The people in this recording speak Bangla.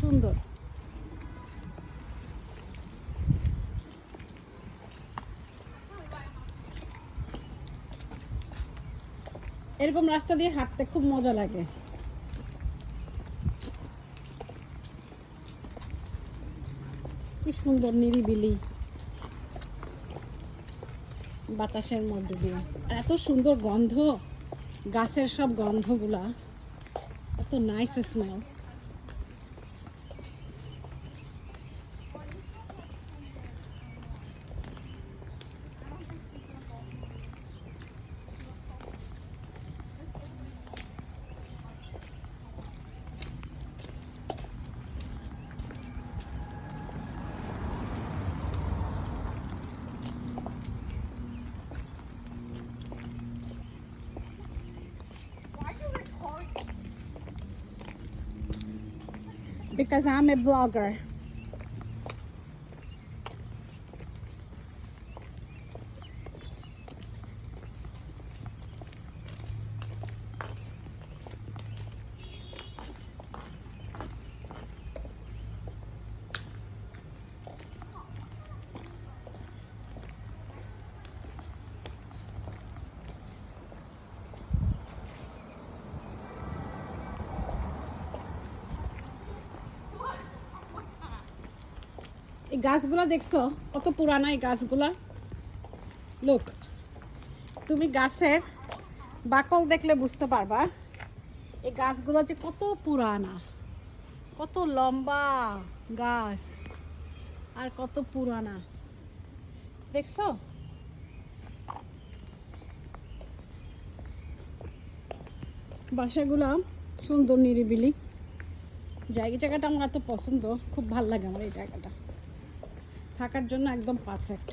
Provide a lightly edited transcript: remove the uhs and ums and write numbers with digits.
সুন্দর। এরকম রাস্তা দিয়ে হাঁটতে খুব মজা লাগে। কি সুন্দর নিরিবিলি বাতাসের মধ্যে দিয়ে, আর এত সুন্দর গন্ধ, গাছের সব গন্ধগুলা এত nice smell. Because I'm a blogger. এই গাছগুলা দেখছো কত পুরানা এই গাছগুলা? লোক, তুমি গাছের বাকল দেখলে বুঝতে পারবা এই গাছগুলো যে কত পুরানা, কত লম্বা গাছ আর কত পুরানা। দেখছো? বাসাগুলা সুন্দর নিরিবিলি। জায়গাটা আমার এত পছন্দ, খুব ভালো লাগে আমার এই জায়গাটা থাকার জন্য, একদম পারফেক্ট।